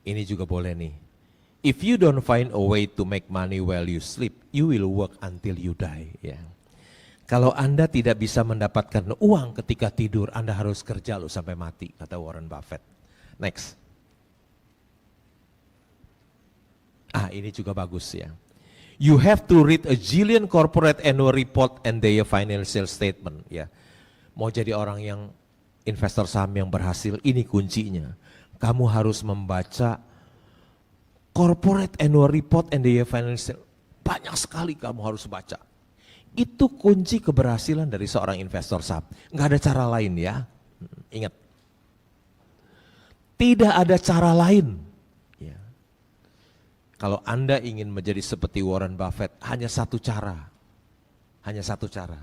Ini juga boleh nih. If you don't find a way to make money while you sleep, you will work until you die. Ya. Kalau Anda tidak bisa mendapatkan uang ketika tidur, Anda harus kerja loh sampai mati, kata Warren Buffett. Next. Ini juga bagus ya. You have to read a zillion corporate annual report and their financial statement. Ya. Mau jadi orang yang investor saham yang berhasil, ini kuncinya. Kamu harus membaca corporate annual report and their financial. Banyak sekali kamu harus baca. Itu kunci keberhasilan dari seorang investor saham. Nggak ada cara lain ya. Ingat. Tidak ada cara lain. Ya. Kalau Anda ingin menjadi seperti Warren Buffett, hanya satu cara. Hanya satu cara.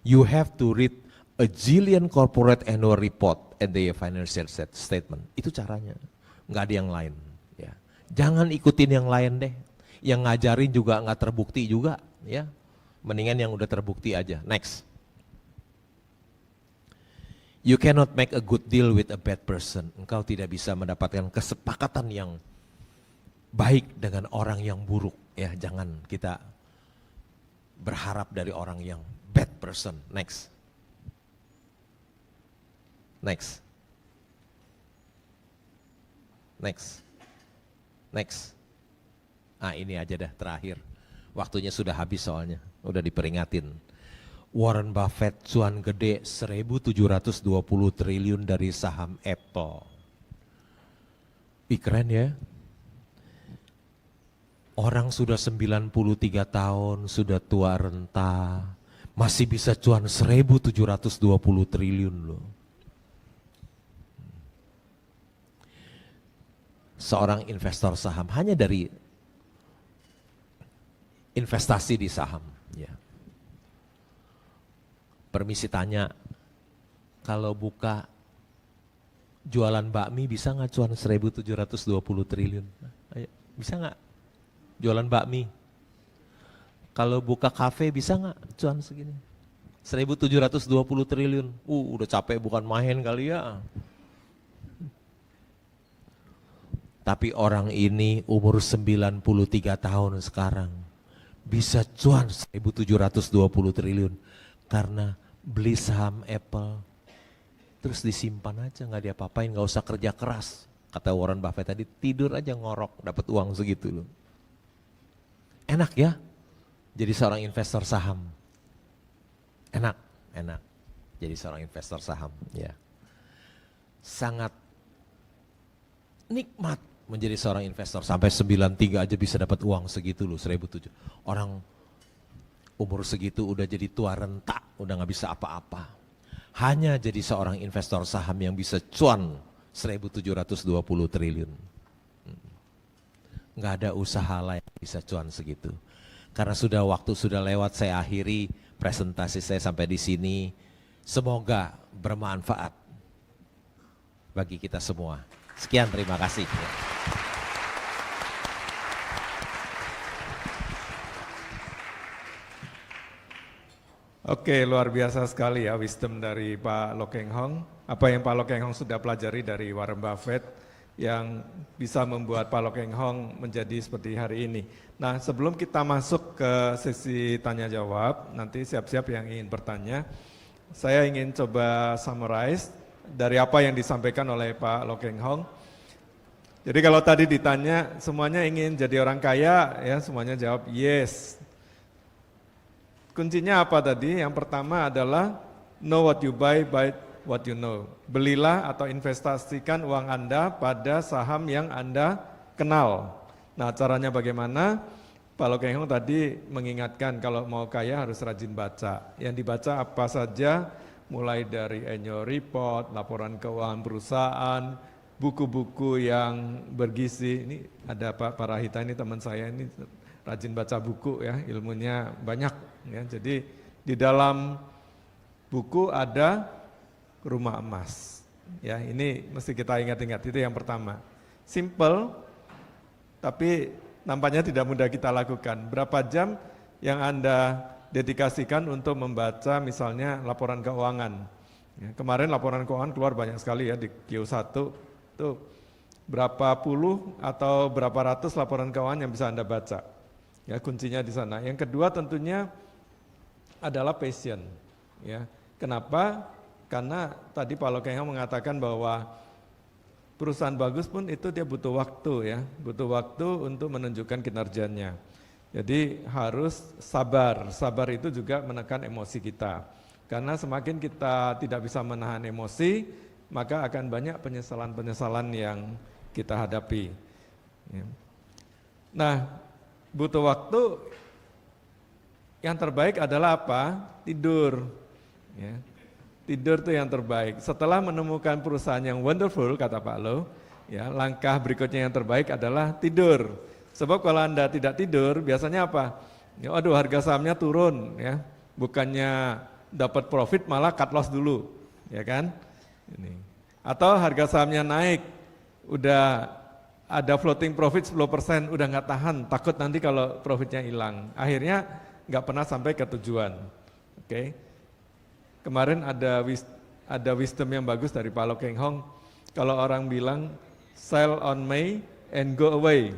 You have to read a zillion corporate annual report and their financial statement. Itu caranya. Nggak ada yang lain. Ya. Jangan ikutin yang lain deh. Yang ngajarin juga nggak terbukti juga. Ya. Mendingan yang udah terbukti aja. Next. You cannot make a good deal with a bad person. Engkau tidak bisa mendapatkan kesepakatan yang baik dengan orang yang buruk. Ya, jangan kita berharap dari orang yang bad person. Next. Next. Next. Next. Ini aja dah terakhir. Waktunya sudah habis soalnya, udah diperingatin. Warren Buffett cuan gede 1.720 triliun dari saham Apple. Keren ya. Orang sudah 93 tahun, sudah tua renta, masih bisa cuan 1.720 triliun loh. Seorang investor saham hanya dari investasi di saham. Ya. Permisi tanya, kalau buka jualan bakmi bisa nggak cuan 1.720 triliun? Ayo, bisa nggak jualan bakmi? Kalau buka kafe bisa nggak cuan segini? 1.720 triliun, udah capek bukan main kali ya. Tapi orang ini umur 93 tahun sekarang, bisa cuan 1.720 triliun karena beli saham Apple, terus disimpan aja, nggak diapa-apain, nggak usah kerja keras. Kata Warren Buffett tadi, tidur aja ngorok, dapat uang segitu loh. Enak ya, jadi seorang investor saham. Enak, enak. Jadi seorang investor saham, ya. Sangat nikmat menjadi seorang investor. Sampai 93 aja bisa dapat uang segitu loh, 1.700. Orang umur segitu udah jadi tua renta, udah nggak bisa apa-apa. Hanya jadi seorang investor saham yang bisa cuan 1.720 triliun. Nggak ada usaha lain yang bisa cuan segitu. Karena sudah waktu sudah lewat, saya akhiri presentasi saya sampai di sini. Semoga bermanfaat bagi kita semua. Sekian, terima kasih. Oke, luar biasa sekali ya wisdom dari Pak Loh Keng Hong. Apa yang Pak Loh Keng Hong sudah pelajari dari Warren Buffett yang bisa membuat Pak Loh Keng Hong menjadi seperti hari ini. Nah, sebelum kita masuk ke sesi tanya jawab, nanti siap-siap yang ingin bertanya, saya ingin coba summarize dari apa yang disampaikan oleh Pak Loh Keng Hong. Jadi kalau tadi ditanya semuanya ingin jadi orang kaya, ya semuanya jawab yes. Kuncinya apa tadi? Yang pertama adalah know what you buy what you know. Belilah atau investasikan uang Anda pada saham yang Anda kenal. Nah, caranya bagaimana? Pak Loh Keng Hong tadi mengingatkan kalau mau kaya harus rajin baca. Yang dibaca apa saja, mulai dari annual report, laporan keuangan perusahaan, buku-buku yang bergizi. Ini ada Pak Parahita, ini teman saya, ini rajin baca buku ya, ilmunya banyak ya. Jadi di dalam buku ada rumah emas. Ya, ini mesti kita ingat-ingat, itu yang pertama. Simple, tapi nampaknya tidak mudah kita lakukan. Berapa jam yang Anda dedikasikan untuk membaca misalnya laporan keuangan? Ya, kemarin laporan keuangan keluar banyak sekali ya di Q1, tuh berapa puluh atau berapa ratus laporan keuangan yang bisa Anda baca. Ya, kuncinya di sana. Yang kedua tentunya adalah passion. Ya, kenapa? Karena tadi Pak Lokeng mengatakan bahwa perusahaan bagus pun itu dia butuh waktu ya, butuh waktu untuk menunjukkan kinerjanya. Jadi harus sabar, sabar itu juga menekan emosi kita. Karena semakin kita tidak bisa menahan emosi, maka akan banyak penyesalan-penyesalan yang kita hadapi. Ya. Nah, butuh waktu, yang terbaik adalah apa? Tidur. Ya. Tidur itu yang terbaik. Setelah menemukan perusahaan yang wonderful, kata Pak Lo, ya, langkah berikutnya yang terbaik adalah tidur. Sebab kalau Anda tidak tidur, biasanya apa? Ya, aduh harga sahamnya turun, ya. Bukannya dapat profit malah cut loss dulu, ya kan? Ini. Atau harga sahamnya naik, udah ada floating profit 10%, udah nggak tahan, takut nanti kalau profitnya hilang. Akhirnya nggak pernah sampai ke tujuan. Oke. Kemarin ada wisdom yang bagus dari Pak Lokeng Hong. Kalau orang bilang sell on May and go away,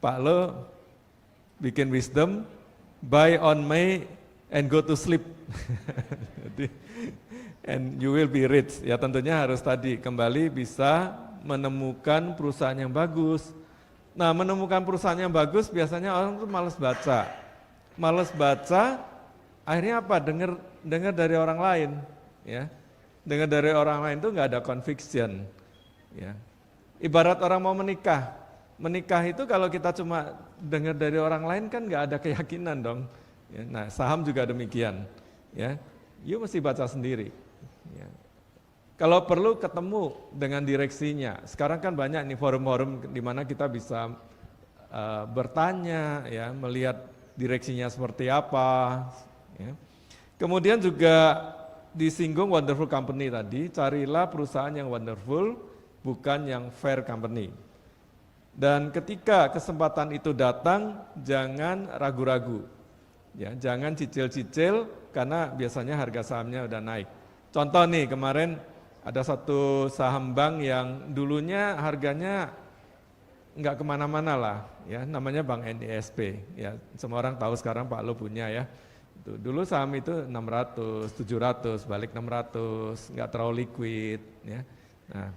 Pak Lo bikin wisdom buy on May and go to sleep. Jadi, and you will be rich. Ya tentunya harus tadi kembali bisa menemukan perusahaan yang bagus. Nah, menemukan perusahaan yang bagus biasanya orang tuh malas baca. Malas baca, akhirnya apa? Dengar dari orang lain, ya. Dengar dari orang lain itu nggak ada conviction, ya. Ibarat orang mau menikah. Menikah itu kalau kita cuma dengar dari orang lain kan nggak ada keyakinan dong. Ya, nah, saham juga demikian, ya. You mesti baca sendiri. Ya. Kalau perlu ketemu dengan direksinya. Sekarang kan banyak nih forum-forum di mana kita bisa bertanya, ya, melihat direksinya seperti apa. Ya. Kemudian juga disinggung wonderful company tadi. Carilah perusahaan yang wonderful, bukan yang fair company. Dan ketika kesempatan itu datang, jangan ragu-ragu. Ya, jangan cicil-cicil karena biasanya harga sahamnya udah naik. Contoh nih, kemarin ada satu saham bank yang dulunya harganya nggak kemana-mana lah, ya, namanya Bank NISP. Ya, semua orang tahu sekarang Pak Lo punya ya. Dulu saham itu 600, 700, balik 600, nggak terlalu liquid. Ya. Nah,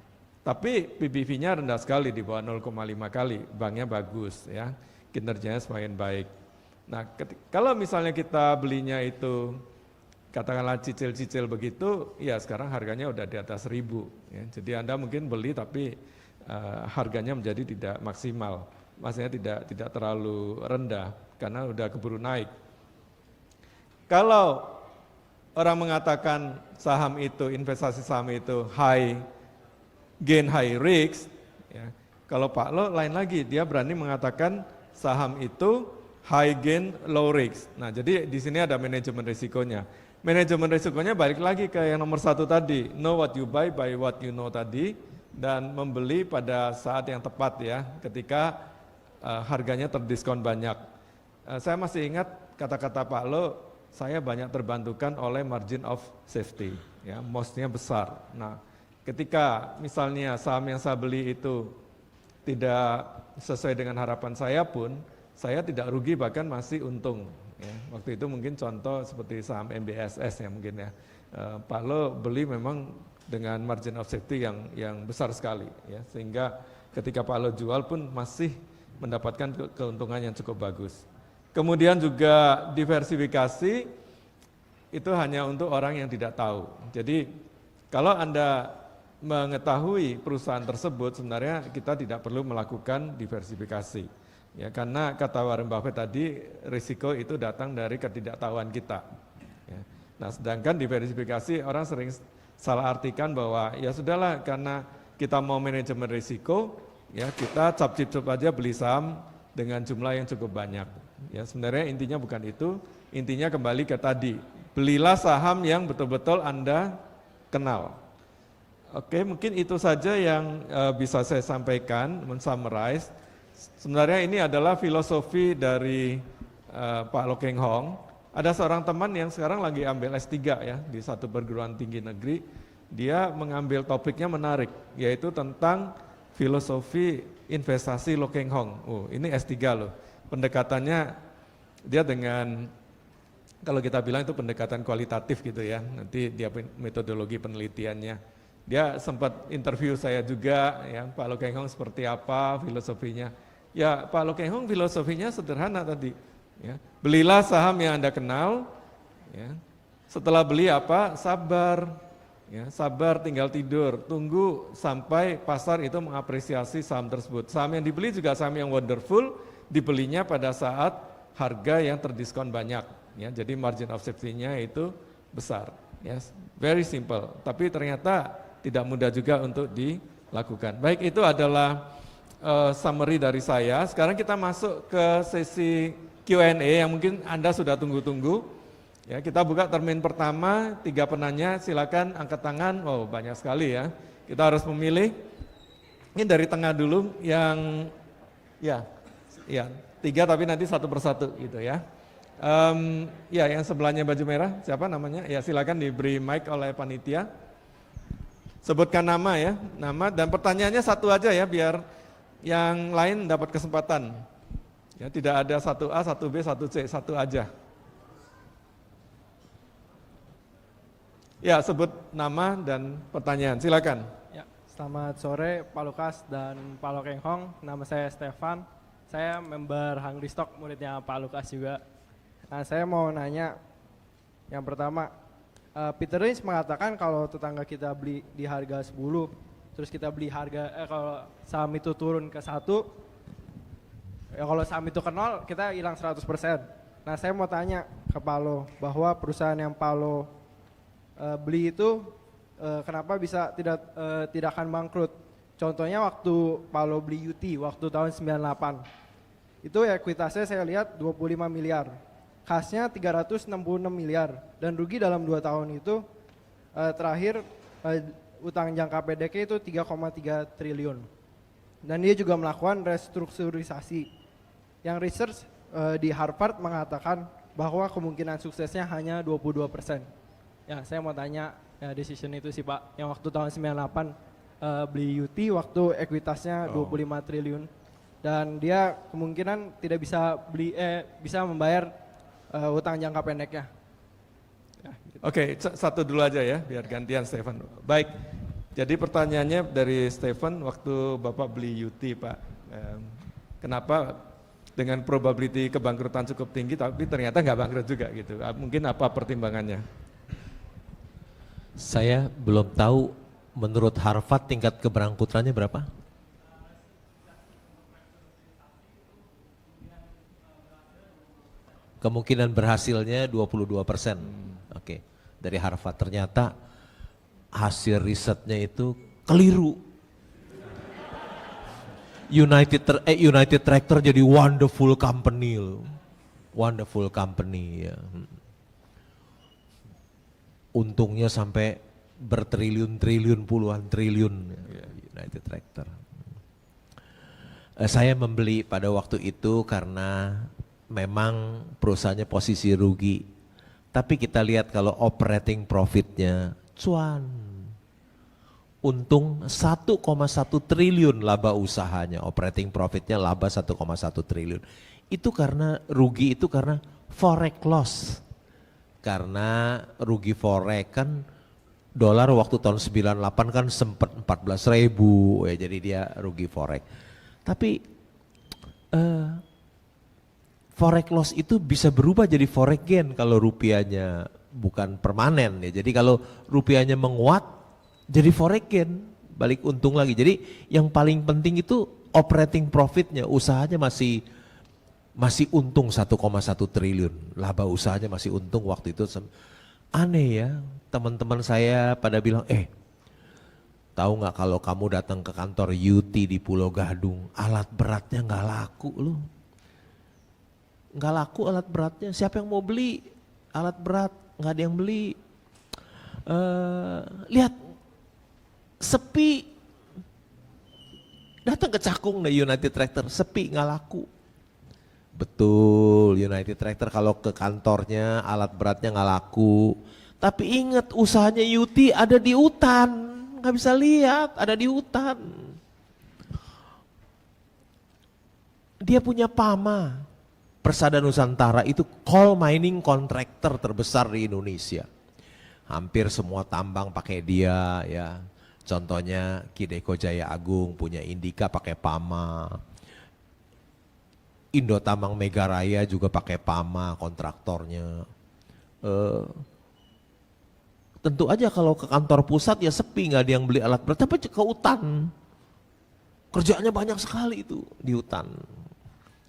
tapi PBV-nya rendah sekali di bawah 0,5 kali, banknya bagus, ya, kinerjanya semakin baik. Nah, kalau misalnya kita belinya itu katakanlah cicil-cicil begitu, ya sekarang harganya udah di atas 1.000. Ya. Jadi Anda mungkin beli tapi harganya menjadi tidak maksimal, maksudnya tidak terlalu rendah karena udah keburu naik. Kalau orang mengatakan saham itu, investasi saham itu high gain high risk, ya. Kalau Pak Lo lain lagi, dia berani mengatakan saham itu high gain low risk. Nah, jadi di sini ada manajemen risikonya. Manajemen risikonya balik lagi ke yang nomor 1 tadi, know what you buy by what you know tadi, dan membeli pada saat yang tepat ya, ketika harganya terdiskon banyak. Saya masih ingat kata-kata Pak Lo, saya banyak terbantukan oleh margin of safety, ya, MOS-nya besar. Nah, ketika misalnya saham yang saya beli itu tidak sesuai dengan harapan saya pun, saya tidak rugi bahkan masih untung. Ya. Waktu itu mungkin contoh seperti saham MBSS ya mungkin ya. Pak Lo beli memang dengan margin of safety yang besar sekali, ya, sehingga ketika Pak Lo jual pun masih mendapatkan keuntungan yang cukup bagus. Kemudian juga diversifikasi itu hanya untuk orang yang tidak tahu. Jadi kalau Anda mengetahui perusahaan tersebut, sebenarnya kita tidak perlu melakukan diversifikasi. Ya, karena kata Warren Buffett tadi, risiko itu datang dari ketidaktahuan kita. Ya. Nah, sedangkan diversifikasi orang sering salah artikan bahwa ya sudahlah karena kita mau manajemen risiko, ya kita cap-cip aja beli saham dengan jumlah yang cukup banyak. Ya, sebenarnya intinya bukan itu, intinya kembali ke tadi, belilah saham yang betul-betul Anda kenal. Oke, mungkin itu saja yang bisa saya sampaikan, men-summarize. Sebenarnya ini adalah filosofi dari Pak Lokeng Hong. Ada seorang teman yang sekarang lagi ambil S3 ya di satu perguruan tinggi negeri. Dia mengambil topiknya menarik, yaitu tentang filosofi investasi Lo Keng Hong. Oh, ini S3 loh. Pendekatannya dia dengan, kalau kita bilang itu pendekatan kualitatif gitu ya. Nanti dia metodologi penelitiannya. Dia sempat interview saya juga, ya, Pak Lo Keng Hong seperti apa filosofinya. Ya, Pak Lo Keng Hong filosofinya sederhana tadi. Ya, belilah saham yang Anda kenal. Ya. Setelah beli apa? Sabar. Ya, sabar, tinggal tidur, tunggu sampai pasar itu mengapresiasi saham tersebut. Saham yang dibeli juga saham yang wonderful, dibelinya pada saat harga yang terdiskon banyak. Ya, jadi margin of safety-nya itu besar. Yes, very simple. Tapi ternyata tidak mudah juga untuk dilakukan. Baik, itu adalah summary dari saya. Sekarang kita masuk ke sesi Q&A yang mungkin Anda sudah tunggu-tunggu. Ya, kita buka termin pertama, 3 penanya, silakan angkat tangan. Wow, banyak sekali ya. Kita harus memilih. Ini dari tengah dulu yang ya 3 tapi nanti satu persatu gitu ya. Ya, yang sebelahnya baju merah, siapa namanya? Ya, silakan diberi mic oleh panitia. Sebutkan nama ya, nama dan pertanyaannya satu aja ya, biar yang lain dapat kesempatan. Ya, tidak ada 1A, 1B, 1C, satu aja. Ya, sebut nama dan pertanyaan, silakan. Ya, selamat sore Pak Lukas dan Pak Lo Keng Hong. Nama saya Stefan. Saya member Hungry Stock, muridnya Pak Lukas juga. Nah, saya mau nanya, yang pertama, Peter Lynch mengatakan kalau tetangga kita beli di harga 10, terus kita beli kalau saham itu turun ke 1, ya kalau saham itu ke 0, kita hilang 100%. Nah, saya mau tanya ke Pak Lo, bahwa perusahaan yang Pak Lo beli itu kenapa bisa tidak akan bangkrut. Contohnya waktu Pak Lo beli UT waktu tahun 98. Itu ekuitasnya saya lihat 25 miliar. Kasnya 366 miliar dan rugi dalam 2 tahun itu terakhir utang jangka pendeknya itu 3,3 triliun. Dan dia juga melakukan restrukturisasi. Yang research di Harvard mengatakan bahwa kemungkinan suksesnya hanya 22%. Ya, saya mau tanya decision itu sih Pak, yang waktu tahun 98 beli UT waktu ekuitasnya 25 triliun dan dia kemungkinan tidak bisa bisa membayar utang jangka pendeknya. Ya, gitu. Oke, satu dulu aja ya, biar gantian Stefan. Baik, jadi pertanyaannya dari Stefan, waktu Bapak beli UT Pak, kenapa dengan probability kebangkrutan cukup tinggi tapi ternyata nggak bangkrut juga gitu, mungkin apa pertimbangannya? Saya belum tahu menurut Harvard tingkat keberangkutannya berapa? Kemungkinan berhasilnya 22%. Oke, dari Harvard. Ternyata hasil risetnya itu keliru. United Tractor jadi wonderful company loh. Wonderful company ya. Untungnya sampai bertriliun-triliun, puluhan triliun United Tractor. Saya membeli pada waktu itu karena memang perusahaannya posisi rugi. Tapi kita lihat kalau operating profitnya cuan. Untung 1,1 triliun laba usahanya, operating profitnya laba 1,1 triliun. Itu karena rugi itu karena forex loss. Karena rugi forex kan dolar waktu tahun 98 kan sempat 14.000 ya, jadi dia rugi forex. Tapi forex loss itu bisa berubah jadi forex gain kalau rupiahnya bukan permanen ya. Jadi kalau rupiahnya menguat jadi forex gain, balik untung lagi. Jadi yang paling penting itu operating profitnya, usahanya masih untung 1,1 triliun, laba usahanya masih untung waktu itu. Aneh ya, teman-teman saya pada bilang, tahu nggak kalau kamu datang ke kantor UT di Pulau Gadung, alat beratnya nggak laku loh. Nggak laku alat beratnya, siapa yang mau beli alat berat, nggak ada yang beli. Lihat, sepi, datang ke Cakung deh United Tractor, sepi nggak laku. Betul, United Tractor kalau ke kantornya alat beratnya nggak laku. Tapi ingat usahanya UT ada di hutan, nggak bisa lihat, ada di hutan. Dia punya PAMA. Persada Nusantara itu coal mining contractor terbesar di Indonesia. Hampir semua tambang pakai dia ya. Contohnya Kideko Jaya Agung punya Indika pakai PAMA. Indo Tambang Megaraya juga pakai PAMA kontraktornya. Tentu aja kalau ke kantor pusat ya sepi, nggak ada yang beli alat berat, tapi ke hutan. Kerjaannya banyak sekali itu di hutan.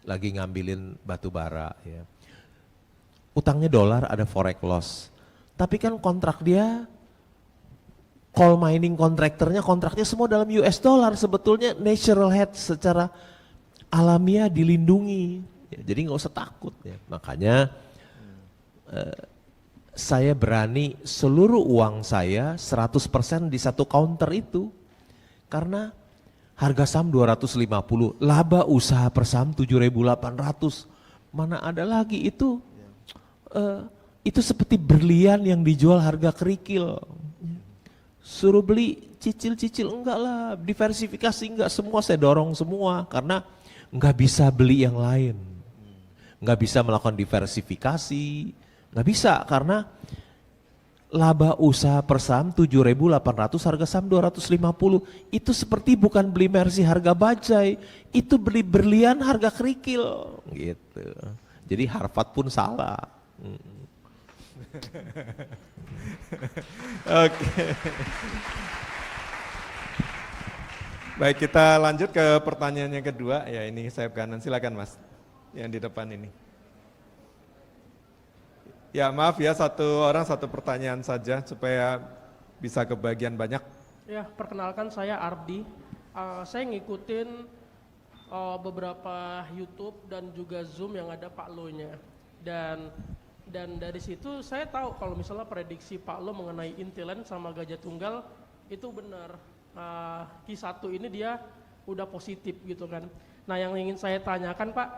Lagi ngambilin batu bara ya. Utangnya dolar, ada forex loss. Tapi kan kontrak dia, coal mining kontraknya semua dalam US dollar, sebetulnya natural hedge secara alamiah dilindungi. Ya, jadi nggak usah takut ya. Makanya saya berani seluruh uang saya 100% di satu counter itu. Karena harga saham 250, laba usaha per saham 7.800. Mana ada lagi itu seperti berlian yang dijual harga kerikil. Suruh beli cicil-cicil, enggak lah, diversifikasi enggak, semua saya dorong semua karena enggak bisa beli yang lain. Enggak bisa melakukan diversifikasi, enggak bisa karena laba usaha per saham 7.800, harga saham 250. Itu seperti bukan beli Mercy harga bajai, itu beli berlian harga kerikil gitu. Jadi Harvard pun salah. Oke. Baik, kita lanjut ke pertanyaan yang kedua. Ya, ini sayap kanan. Silakan Mas, yang di depan ini. Ya maaf ya, satu orang satu pertanyaan saja supaya bisa kebagian banyak. Ya, perkenalkan saya Ardi. Saya ngikutin beberapa YouTube dan juga Zoom yang ada Pak Lo-nya. Dan dari situ saya tahu kalau misalnya prediksi Pak Lo mengenai Intiland sama Gajah Tunggal itu benar. Q1 ini dia udah positif gitu kan. Nah, yang ingin saya tanyakan Pak,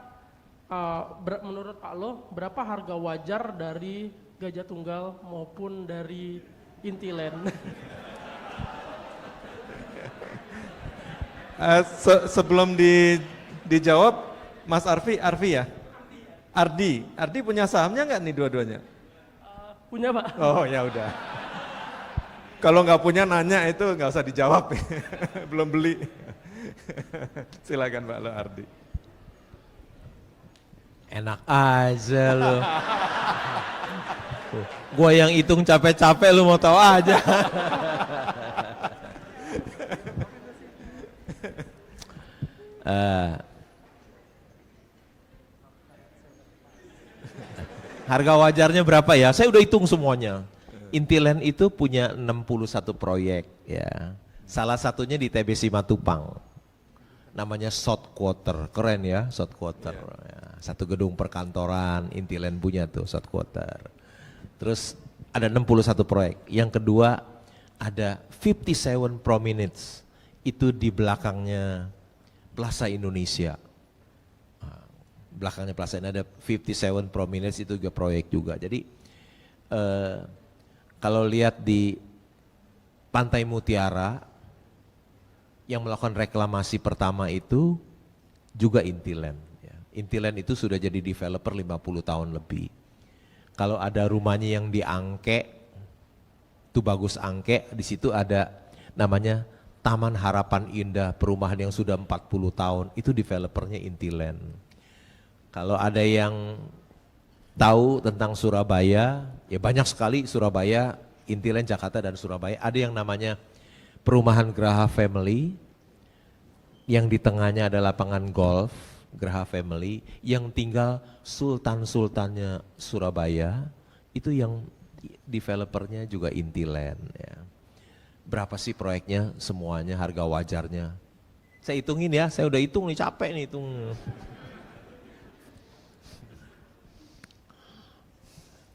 menurut Pak Lo, berapa harga wajar dari Gajah Tunggal maupun dari Intiland? Sebelum dijawab, Mas Arfi ya? Ardi punya sahamnya nggak nih dua-duanya? Punya Pak. Oh ya udah. Kalau nggak punya nanya itu nggak usah dijawab, belum beli. Silakan Pak Lo, Ardi. Enak aja lu. Gua yang hitung capek-capek lu mau tahu aja. Harga wajarnya berapa ya? Saya udah hitung semuanya. Intiland itu punya 61 proyek ya. Salah satunya di TBC Matupang. Namanya South Quarter, keren ya South Quarter. Ya, satu gedung perkantoran, Intiland punya tuh South Quarter. Terus ada 61 proyek. Yang kedua ada 57 Promenades, itu di belakangnya Plaza Indonesia. Belakangnya Plaza ini ada 57 Promenades, itu juga proyek juga. Jadi kalau lihat di Pantai Mutiara, yang melakukan reklamasi pertama itu juga Intiland. Ya. Intiland itu sudah jadi developer 50 tahun lebih. Kalau ada rumahnya yang di Angke, itu bagus Angke, di situ ada namanya Taman Harapan Indah, perumahan yang sudah 40 tahun, itu developernya Intiland. Kalau ada yang tahu tentang Surabaya, ya banyak sekali Surabaya, Intiland, Jakarta dan Surabaya, ada yang namanya perumahan Graha Family, yang di tengahnya ada lapangan golf, Graha Family, yang tinggal sultan-sultannya Surabaya, itu yang developernya juga Intiland. Ya. Berapa sih proyeknya semuanya, harga wajarnya? Saya hitungin ya, saya udah hitung nih, capek nih hitung.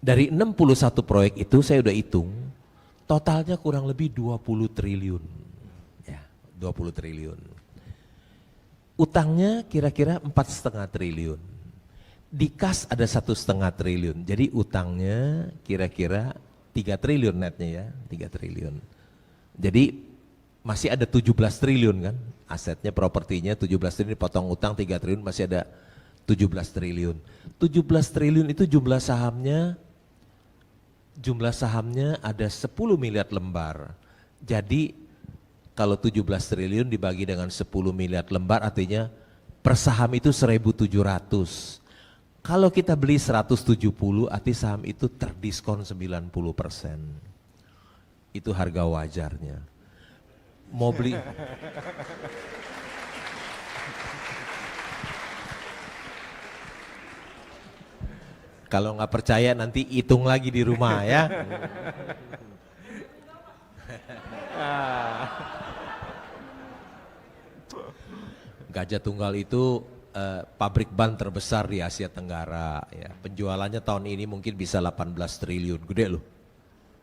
Dari 61 proyek itu saya udah hitung, totalnya kurang lebih 20 triliun. Ya, 20 triliun. Utangnya kira-kira 4,5 triliun. Di kas ada 1,5 triliun. Jadi utangnya kira-kira 3 triliun netnya ya, 3 triliun. Jadi masih ada 17 triliun kan, asetnya propertinya 17 triliun, potong utang 3 triliun, masih ada 17 triliun. 17 triliun itu jumlah sahamnya ada 10 miliar lembar. Jadi kalau 17 triliun dibagi dengan 10 miliar lembar artinya per saham itu 1.700. Kalau kita beli 170 arti saham itu terdiskon 90%. Itu harga wajarnya. Mau beli kalau nggak percaya nanti hitung lagi di rumah ya. Gajah Tunggal itu pabrik ban terbesar di Asia Tenggara ya. Penjualannya tahun ini mungkin bisa 18 triliun, gede loh.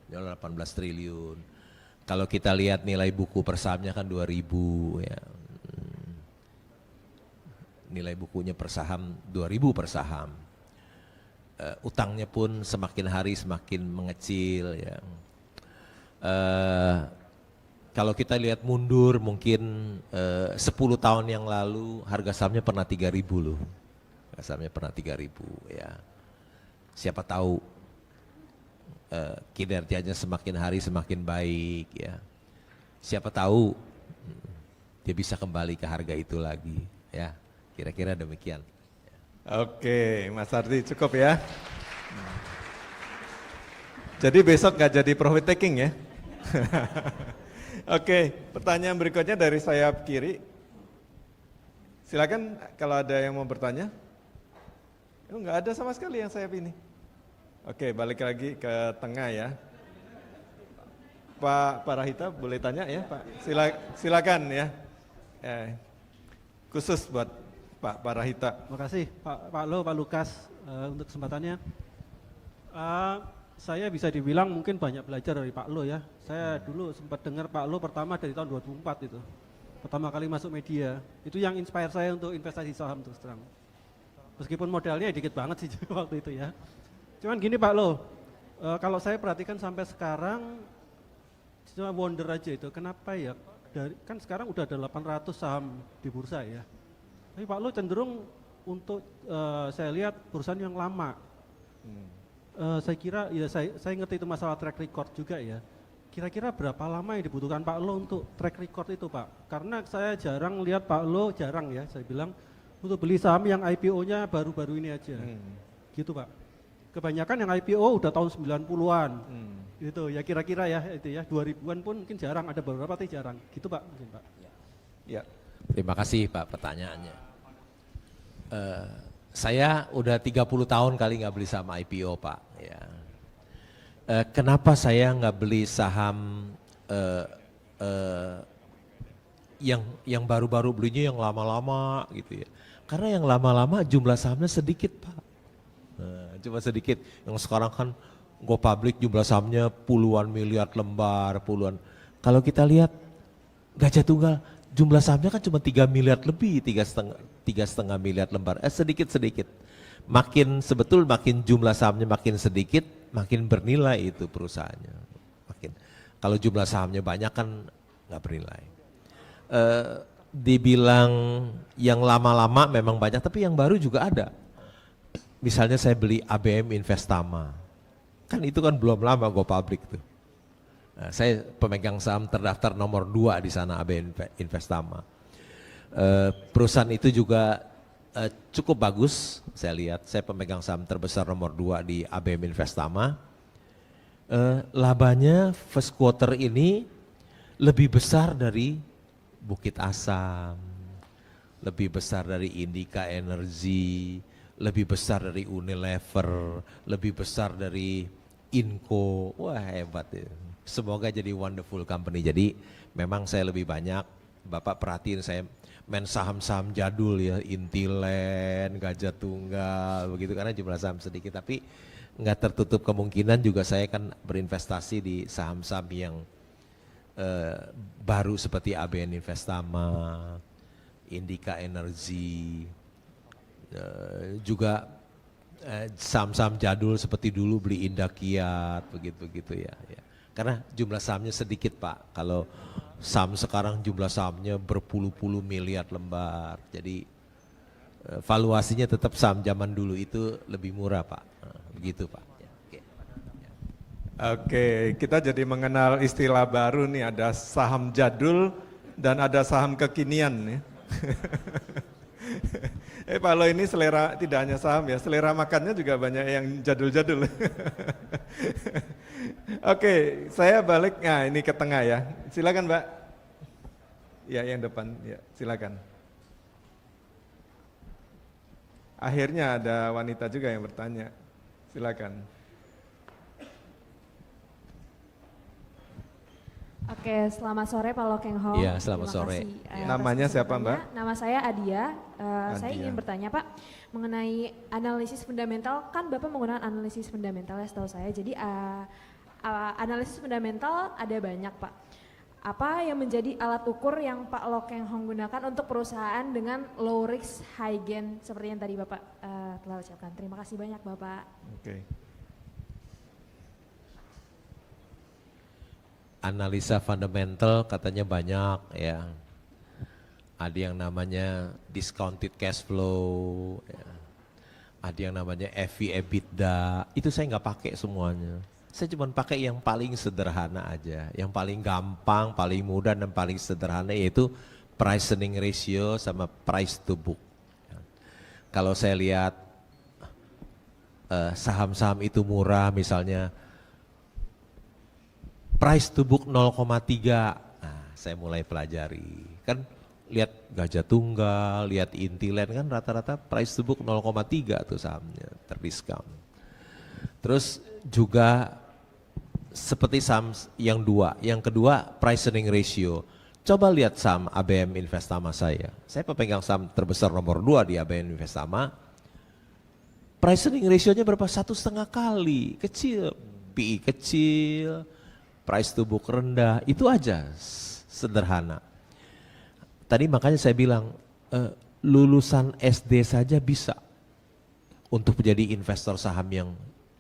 18 triliun. Kalau kita lihat nilai buku per sahamnya kan 2000 ya. Nilai bukunya per saham 2000 per saham. Utangnya pun semakin hari semakin mengecil ya. Kalau kita lihat mundur mungkin 10 tahun yang lalu harga sahamnya pernah 3.000 loh. Harga sahamnya pernah 3.000 ya. Siapa tahu kinerjanya semakin hari semakin baik ya. Siapa tahu dia bisa kembali ke harga itu lagi ya. Kira-kira demikian. Oke, Mas Ardi cukup ya. Jadi besok nggak jadi profit taking ya. Oke, pertanyaan berikutnya dari sayap kiri. Silakan kalau ada yang mau bertanya. Oh, nggak ada sama sekali yang sayap ini. Oke, balik lagi ke tengah ya. Pak Parahita boleh tanya ya Pak? Silakan ya. Khusus buat Pak Parahita. Terima kasih Pak Lo, Pak Lukas untuk kesempatannya. Saya bisa dibilang mungkin banyak belajar dari Pak Lo ya. Saya dulu sempat dengar Pak Lo pertama dari tahun 2004 itu. Pertama kali masuk media. Itu yang inspire saya untuk investasi saham terus terang. Meskipun modalnya dikit banget sih waktu itu ya. Cuman gini Pak Lo, kalau saya perhatikan sampai sekarang cuma wonder aja itu. Kenapa ya? Kan sekarang udah ada 800 saham di bursa ya. Tapi Pak Lo cenderung untuk saya lihat perusahaan yang lama. Saya kira ya saya ngerti itu masalah track record juga ya. Kira-kira berapa lama yang dibutuhkan Pak Lo untuk track record itu Pak? Karena saya jarang lihat Pak Lo, jarang ya saya bilang untuk beli saham yang IPO-nya baru-baru ini aja. Gitu Pak. Kebanyakan yang IPO udah tahun 90-an. Gitu ya kira-kira ya itu ya 2000-an pun mungkin jarang, ada beberapa tapi jarang. Gitu Pak mungkin Pak. Ya. Terima kasih Pak pertanyaannya. Saya udah 30 tahun kali nggak beli saham IPO Pak. Ya. Kenapa saya nggak beli saham yang baru-baru, belinya yang lama-lama gitu ya? Karena yang lama-lama jumlah sahamnya sedikit Pak. Cuma sedikit. Yang sekarang kan go public jumlah sahamnya puluhan miliar lembar, puluhan. Kalau kita lihat Gajah Tunggal jumlah sahamnya kan cuma 3 miliar lebih, 3,5 miliar lembar, sedikit-sedikit. Makin jumlah sahamnya makin sedikit, makin bernilai itu perusahaannya. Kalau jumlah sahamnya banyak kan nggak bernilai. Dibilang yang lama-lama memang banyak, tapi yang baru juga ada. Misalnya saya beli ABM Investama, kan itu kan belum lama go public tuh. Nah, saya pemegang saham terdaftar nomor 2 di sana ABM Investama. Perusahaan itu juga cukup bagus, saya lihat. Saya pemegang saham terbesar nomor 2 di ABM Investama. Labanya first quarter ini lebih besar dari Bukit Asam, lebih besar dari Indika Energy, lebih besar dari Unilever, lebih besar dari Inco. Wah hebat ya. Semoga jadi wonderful company. Jadi memang saya lebih banyak, Bapak perhatiin saya main saham-saham jadul ya, Intiland, Gajah Tunggal, begitu karena jumlah saham sedikit. Tapi nggak tertutup kemungkinan juga saya kan berinvestasi di saham-saham yang baru seperti ABN Investama, Indika Energy, juga saham-saham jadul seperti dulu beli Indakiat begitu ya. Karena jumlah sahamnya sedikit Pak. Kalau saham sekarang jumlah sahamnya berpuluh-puluh miliar lembar. Jadi valuasinya tetap saham zaman dulu itu lebih murah Pak. Begitu Pak. Oke, kita jadi mengenal istilah baru nih, ada saham jadul dan ada saham kekinian ya. Pak Lo ini selera tidak hanya saham ya, selera makannya juga banyak yang jadul-jadul. Oke, saya balik, nah ini ke tengah ya. Silakan Mbak. Ya yang depan, ya silakan. Akhirnya ada wanita juga yang bertanya. Silakan. Oke, selamat sore Pak Lo Keng Ho. Iya, selamat Terima sore. kasih, Ya. atas Namanya siapa, kesempatannya. Mbak? Nama saya Adia. Saya Adia. ingin bertanya Pak, mengenai analisis fundamental, kan Bapak menggunakan analisis fundamental ya setahu saya. Jadi analisis fundamental ada banyak Pak. Apa yang menjadi alat ukur yang Pak Lo Keng Hong gunakan untuk perusahaan dengan low risk high gain seperti yang tadi Bapak telah ucapkan. Terima kasih banyak Bapak. Oke. Analisa fundamental katanya banyak ya. Ada yang namanya discounted cash flow, ya. Ada yang namanya EV EBITDA. Itu saya nggak pakai semuanya. Saya cuma pakai yang paling sederhana aja, yang paling gampang, paling mudah dan paling sederhana yaitu price earning ratio sama price to book. Kalau saya lihat saham-saham itu murah, misalnya price to book 0,3, nah saya mulai pelajari. Kan lihat Gajah Tunggal, lihat Intiland kan rata-rata price to book 0,3 tuh sahamnya, terdiskon. Terus juga seperti saham yang kedua price earning ratio. Coba lihat saham ABM Investama saya pemegang saham terbesar nomor 2 di ABM Investama. Price earning ratio-nya berapa? 1,5 kali, kecil, PI kecil, price to book rendah, itu aja sederhana. Tadi makanya saya bilang lulusan SD saja bisa untuk menjadi investor saham yang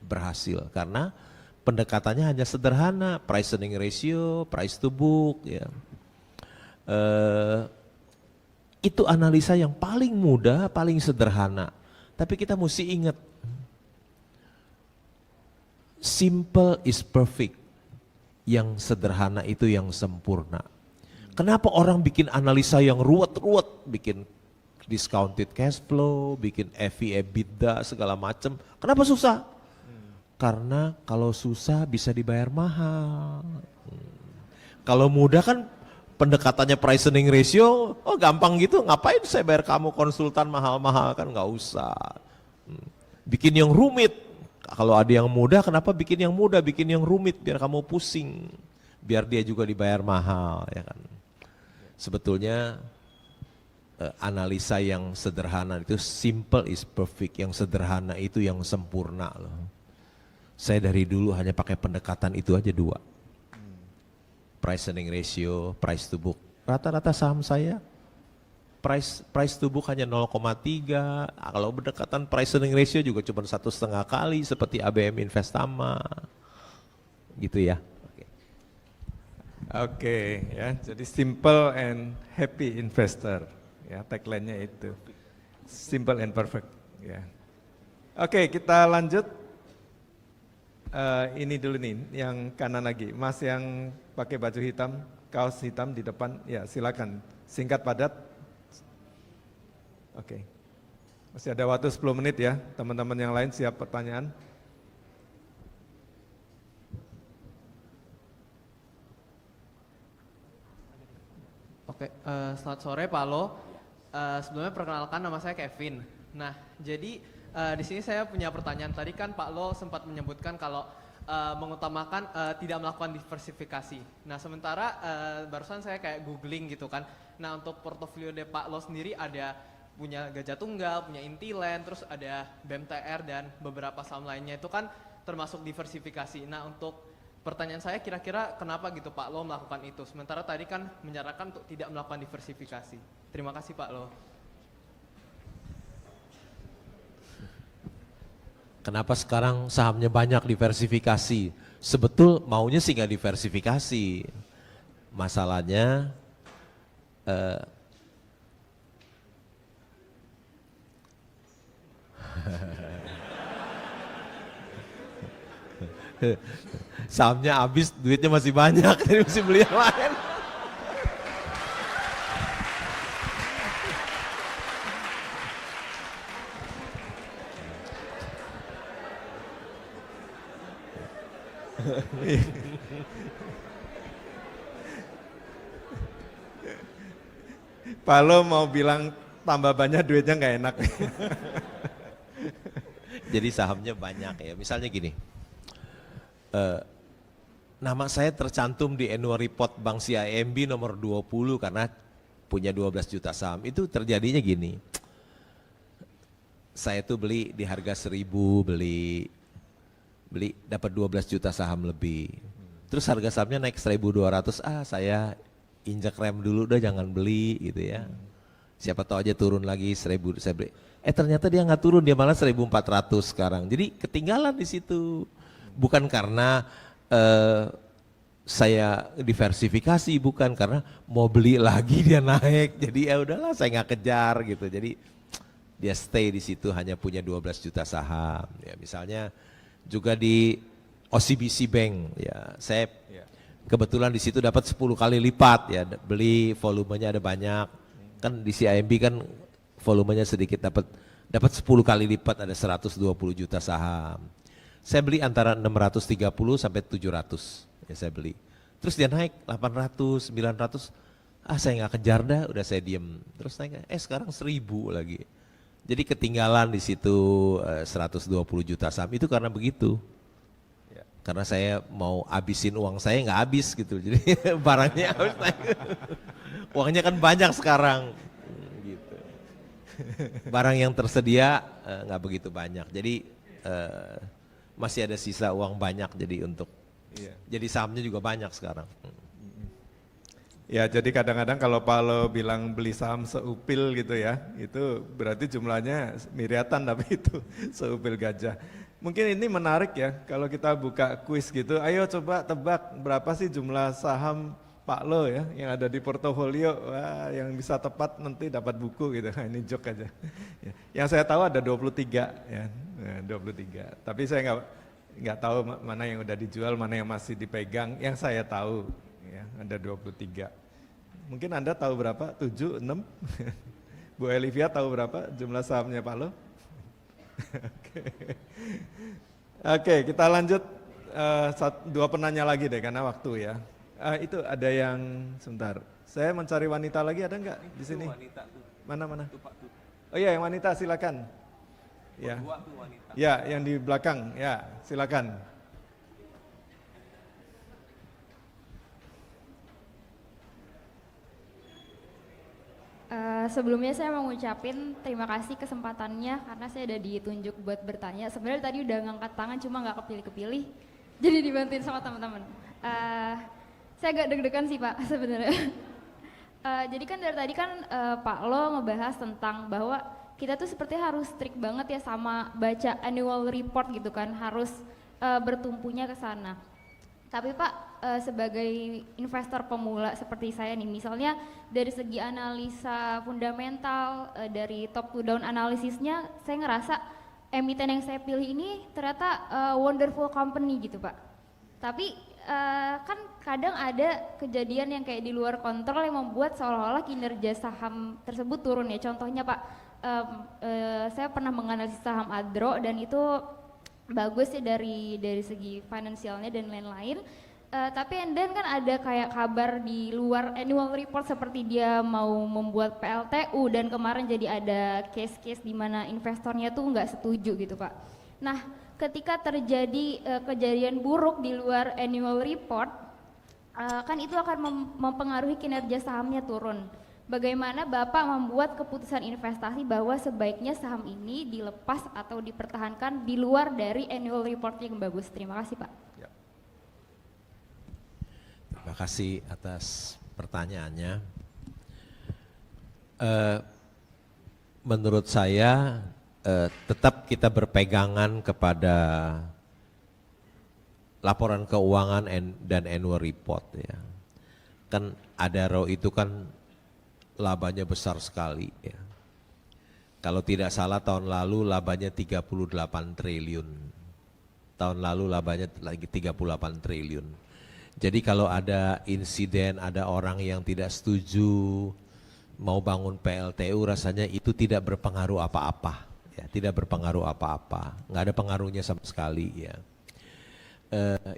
berhasil karena pendekatannya hanya sederhana, price earning ratio, price to book, ya. Itu analisa yang paling mudah, paling sederhana. Tapi kita mesti ingat, simple is perfect. Yang sederhana itu yang sempurna. Kenapa orang bikin analisa yang ruwet-ruwet, bikin discounted cash flow, bikin EV EBITDA segala macam? Kenapa susah? Karena kalau susah bisa dibayar mahal. Kalau mudah kan pendekatannya price earning ratio, oh gampang gitu, ngapain saya bayar kamu konsultan mahal-mahal, kan nggak usah. Bikin yang rumit. Kalau ada yang mudah, kenapa bikin yang mudah, bikin yang rumit, biar kamu pusing, biar dia juga dibayar mahal, ya kan. Sebetulnya analisa yang sederhana itu simple is perfect, yang sederhana itu yang sempurna loh. Saya dari dulu hanya pakai pendekatan itu aja 2. Price earning ratio, price to book. Rata-rata saham saya price to book hanya 0,3, kalau berdekatan price earning ratio juga cuma 1,5 kali seperti ABM Investama, gitu ya. Oke, ya, jadi simple and happy investor, ya tagline-nya itu, simple and perfect, ya. Oke, kita lanjut. Ini dulu nih, yang kanan lagi, Mas yang pakai baju hitam, kaos hitam di depan, ya silakan, singkat padat. Oke, masih ada waktu 10 menit ya, teman-teman yang lain siap pertanyaan? Oke, selamat sore Pak Lo. Sebelumnya perkenalkan nama saya Kevin. Nah, jadi di sini saya punya pertanyaan. Tadi kan Pak Lo sempat menyebutkan kalau mengutamakan tidak melakukan diversifikasi. Nah, sementara barusan saya kayak googling gitu kan. Nah, untuk portofolio dari Pak Lo sendiri ada punya Gajah Tunggal, punya Intiland, terus ada BMTR dan beberapa saham lainnya itu kan termasuk diversifikasi. Nah, untuk pertanyaan saya kira-kira kenapa gitu Pak Lo melakukan itu? Sementara tadi kan menyarankan untuk tidak melakukan diversifikasi. Terima kasih Pak Lo. Kenapa sekarang sahamnya banyak diversifikasi? Sebetul maunya sih nggak diversifikasi. masalahnya sahamnya habis, duitnya masih banyak, jadi mesti beli yang lain. Pak Lo mau bilang tambah banyak duitnya nggak enak. Jadi sahamnya banyak ya. Misalnya gini, nama saya tercantum di annual report Bank CIMB nomor 20 karena punya 12 juta saham. Itu terjadinya gini, saya tuh beli di harga 1000, beli dapat 12 juta saham lebih. Terus harga sahamnya naik 1200, saya injak rem dulu, udah jangan beli gitu ya. Siapa tahu aja turun lagi 1000, saya beli. Ternyata dia nggak turun, dia malah 1400 sekarang. Jadi ketinggalan di situ. Bukan karena saya diversifikasi, bukan, karena mau beli lagi dia naik. Jadi ya udahlah, saya nggak kejar gitu. Jadi dia stay di situ, hanya punya 12 juta saham. Ya misalnya juga di OCBC Bank, ya saya kebetulan di situ dapat 10 kali lipat ya, beli volumenya ada banyak. Kan di CIMB kan volumenya sedikit, dapat 10 kali lipat, ada 120 juta saham. Saya beli antara 630 sampai 700 ya saya beli. Terus dia naik 800, 900, saya nggak kejar dah, udah saya diem. Terus naik, sekarang 1000 lagi. Jadi ketinggalan di situ 120 juta saham itu karena begitu. Karena saya mau habisin uang saya, nggak habis gitu, jadi barangnya habis naik. Uangnya kan banyak sekarang, gitu. Barang yang tersedia nggak begitu banyak, jadi masih ada sisa uang banyak, jadi jadi sahamnya juga banyak sekarang. Ya, jadi kadang-kadang kalau Pak Lo bilang beli saham seupil gitu ya, itu berarti jumlahnya miliaran, tapi itu seupil gajah. Mungkin ini menarik ya, kalau kita buka kuis gitu, ayo coba tebak berapa sih jumlah saham Pak Lo ya, yang ada di portofolio. Wah, yang bisa tepat nanti dapat buku gitu. Ini joke aja. Yang saya tahu ada 23 ya, 23. Tapi saya nggak tahu mana yang udah dijual, mana yang masih dipegang. Yang saya tahu ya, ada 23. Mungkin Anda tahu berapa? 7, 6? Bu Elivia tahu berapa jumlah sahamnya Pak Lo? Oke, kita lanjut 2 penanya lagi deh karena waktu ya. Itu ada yang sebentar. Saya mencari wanita lagi, ada nggak di sini? Mana? Oh iya, yang wanita silakan. Ya. Ya, yang di belakang. Ya, silakan. Sebelumnya saya mau ngucapin terima kasih kesempatannya karena saya udah ditunjuk buat bertanya. Sebenarnya tadi udah ngangkat tangan cuma nggak kepilih-kepilih, jadi dibantuin sama teman-teman. Saya agak deg-degan sih Pak sebenarnya. Jadi kan dari tadi kan Pak Lo ngebahas tentang bahwa kita tuh sepertinya harus strict banget ya sama baca annual report gitu kan, harus bertumpunya ke sana. Tapi Pak, sebagai investor pemula seperti saya nih, misalnya dari segi analisa fundamental, dari top to down analisisnya, saya ngerasa emiten yang saya pilih ini ternyata wonderful company gitu Pak. Tapi kan kadang ada kejadian yang kayak di luar kontrol yang membuat seolah-olah kinerja saham tersebut turun ya. Contohnya Pak, saya pernah menganalisis saham Adro dan itu bagus ya dari segi finansialnya dan lain-lain. Tapi and then kan ada kayak kabar di luar annual report seperti dia mau membuat PLTU dan kemarin jadi ada case-case di mana investornya tuh nggak setuju gitu Pak. Nah, ketika terjadi kejadian buruk di luar annual report, kan itu akan mempengaruhi kinerja sahamnya turun. Bagaimana Bapak membuat keputusan investasi bahwa sebaiknya saham ini dilepas atau dipertahankan di luar dari annual report yang bagus? Terima kasih Pak. Ya. Terima kasih atas pertanyaannya. Menurut saya tetap kita berpegangan kepada laporan keuangan dan annual report ya. kan Adaro itu kan labanya besar sekali ya. Kalau tidak salah tahun lalu labanya 38 triliun. Tahun lalu labanya lagi 38 triliun. Jadi kalau ada insiden, ada orang yang tidak setuju mau bangun PLTU, rasanya itu tidak berpengaruh apa-apa. Ya, tidak berpengaruh apa-apa, nggak ada pengaruhnya sama sekali ya.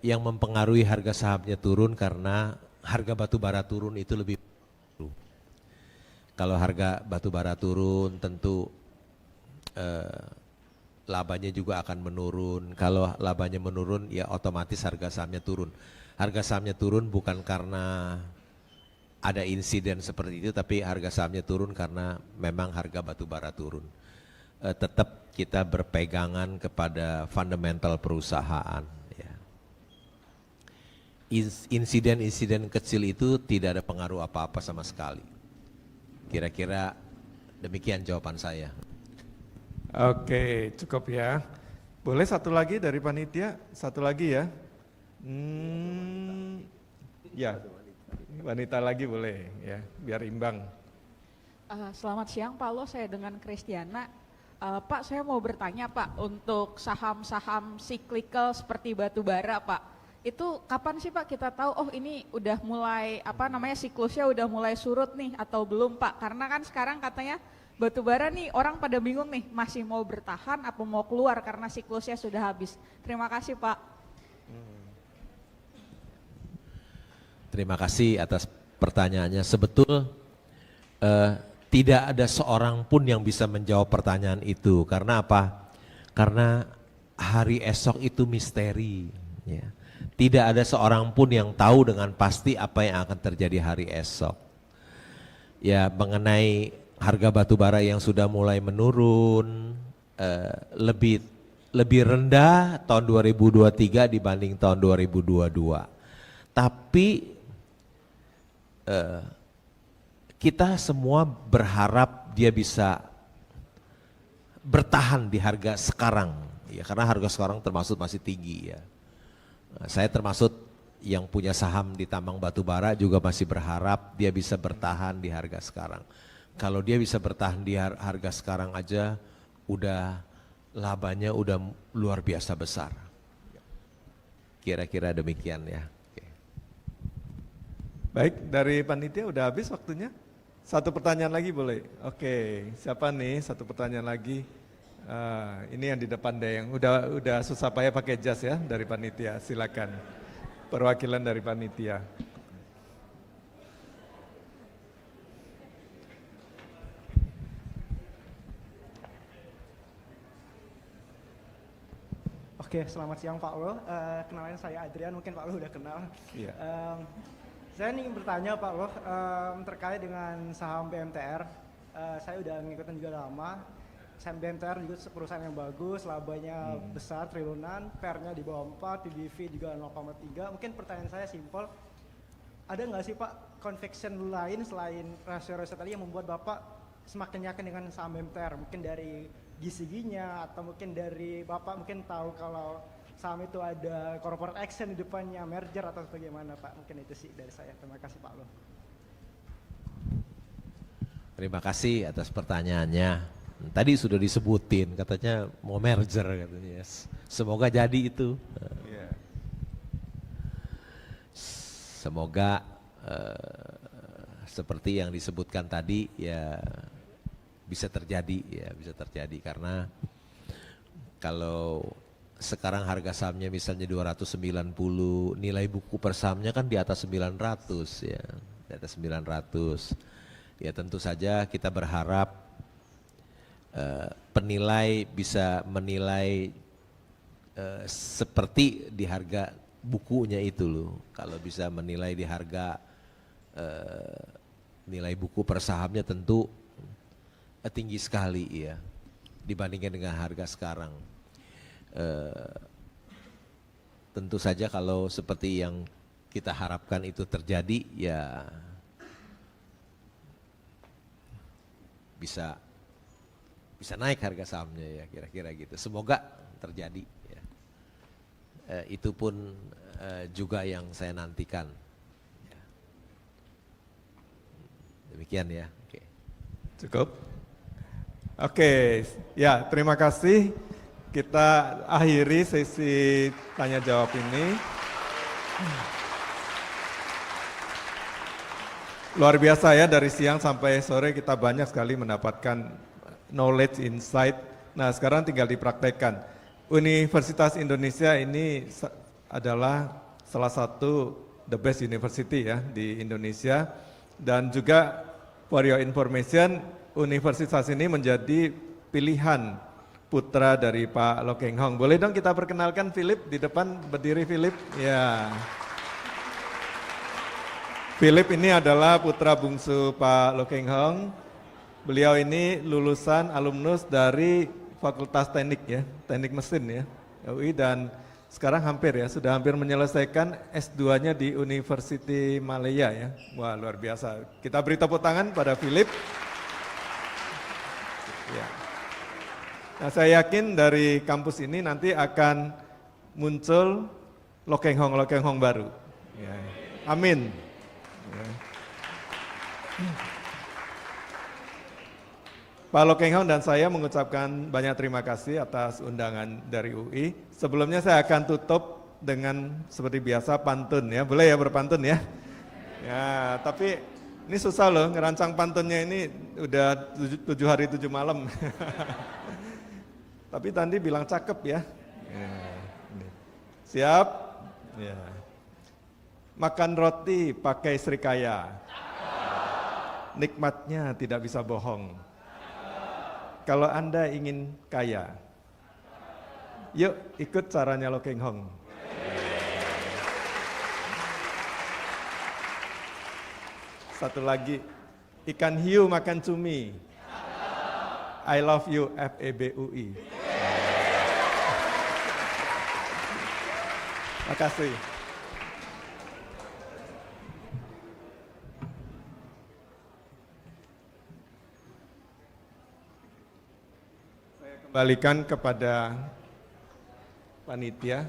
Yang mempengaruhi harga sahamnya turun karena harga batu bara turun itu lebih. Kalau harga batu bara turun tentu labanya juga akan menurun. Kalau labanya menurun ya otomatis harga sahamnya turun. Harga sahamnya turun bukan karena ada insiden seperti itu, tapi harga sahamnya turun karena memang harga batu bara turun. Tetap kita berpegangan kepada fundamental perusahaan. Ya. Insiden-insiden kecil itu tidak ada pengaruh apa-apa sama sekali. Kira-kira demikian jawaban saya. Oke, cukup ya. Boleh satu lagi dari panitia? Satu lagi ya. Ya, wanita lagi boleh ya, biar imbang. Selamat siang Pak Lo, saya dengan Kristiana. Pak, saya mau bertanya Pak, untuk saham-saham cyclical seperti batu bara Pak, itu kapan sih Pak kita tahu, oh ini udah mulai, siklusnya udah mulai surut nih atau belum Pak? Karena kan sekarang katanya batu bara nih orang pada bingung nih, masih mau bertahan apa mau keluar karena siklusnya sudah habis. Terima kasih Pak. Terima kasih atas pertanyaannya. Tidak ada seorang pun yang bisa menjawab pertanyaan itu. Karena apa? Karena hari esok itu misteri. Ya. Tidak ada seorang pun yang tahu dengan pasti apa yang akan terjadi hari esok. Ya, mengenai harga batu bara yang sudah mulai menurun, lebih rendah tahun 2023 dibanding tahun 2022. Tapi kita semua berharap dia bisa bertahan di harga sekarang, ya, karena harga sekarang termasuk masih tinggi ya. Saya termasuk yang punya saham di tambang batu bara juga masih berharap dia bisa bertahan di harga sekarang. Kalau dia bisa bertahan di harga sekarang aja, udah labanya udah luar biasa besar. Kira-kira demikian ya. Baik, dari panitia udah habis waktunya. Satu pertanyaan lagi boleh? Oke, siapa nih? Satu pertanyaan lagi. Ini yang di depan deh, yang udah susah payah pakai jas ya dari panitia. Silakan. Perwakilan dari panitia. Oke, selamat siang Pak Lo. Kenalin saya Adrian, mungkin Pak Lo udah kenal. Iya. Saya ingin bertanya Pak Lo, terkait dengan saham BMTR. Saya udah ngikutin juga lama. Saham BMTR juga perusahaan yang bagus, labanya besar, triliunan, PER-nya di bawah 4, PBV juga 0,3. Mungkin pertanyaan saya simpel, ada nggak sih Pak conviction lain selain rasio-rasio tadi yang membuat Bapak semakin yakin dengan saham BMTR? Mungkin dari GCG-nya atau mungkin dari Bapak mungkin tahu kalau saham itu ada corporate action di depannya, merger atau bagaimana Pak? Mungkin itu sih dari saya. Terima kasih Pak Lo. Terima kasih atas pertanyaannya. Tadi sudah disebutin, katanya mau merger katanya. Semoga jadi itu. Yeah. Semoga seperti yang disebutkan tadi ya bisa terjadi ya, bisa terjadi karena kalau sekarang harga sahamnya misalnya 290, nilai buku per sahamnya kan di atas 900 ya, di atas 900. Ya tentu saja kita berharap penilai bisa menilai seperti di harga bukunya itu loh. Kalau bisa menilai di harga nilai buku per sahamnya tentu tinggi sekali ya dibandingkan dengan harga sekarang. Tentu saja kalau seperti yang kita harapkan itu terjadi ya bisa naik harga sahamnya ya kira-kira gitu. Semoga terjadi ya. Itu pun juga yang saya nantikan. Ya. Demikian ya. Oke. Cukup? Oke, ya terima kasih. Kita akhiri sesi tanya jawab ini. Luar biasa ya, dari siang sampai sore kita banyak sekali mendapatkan knowledge, insight. Nah sekarang tinggal dipraktekkan. Universitas Indonesia ini adalah salah satu the best university ya di Indonesia. Dan juga for your information, universitas ini menjadi pilihan putra dari Pak Loh Keng Hong. Boleh dong kita perkenalkan Philip di depan, berdiri Philip. Ya. Philip ini adalah putra bungsu Pak Loh Keng Hong. Beliau ini lulusan alumnus dari Fakultas Teknik ya, Teknik Mesin ya, UI, dan sekarang sudah hampir menyelesaikan S2-nya di University Malaya ya. Wah, luar biasa. Kita beri tepuk tangan pada Philip. Ya. Nah, saya yakin dari kampus ini nanti akan muncul Loh Keng Hong baru. Ya. Amin. Ya. Pak Loh Keng Hong dan saya mengucapkan banyak terima kasih atas undangan dari UI. Sebelumnya saya akan tutup dengan seperti biasa pantun ya. Boleh ya berpantun ya? Ya, tapi ini susah loh ngerancang pantunnya ini udah 7 hari 7 malam. Tapi tadi bilang cakep ya. Siap? Ya. Makan roti pakai serikaya. Nikmatnya tidak bisa bohong. Kalau Anda ingin kaya, yuk ikut caranya Loh Keng Hong. Satu lagi, ikan hiu makan cumi. I love you, FEBUI. Makasih. Saya kembalikan kepada panitia.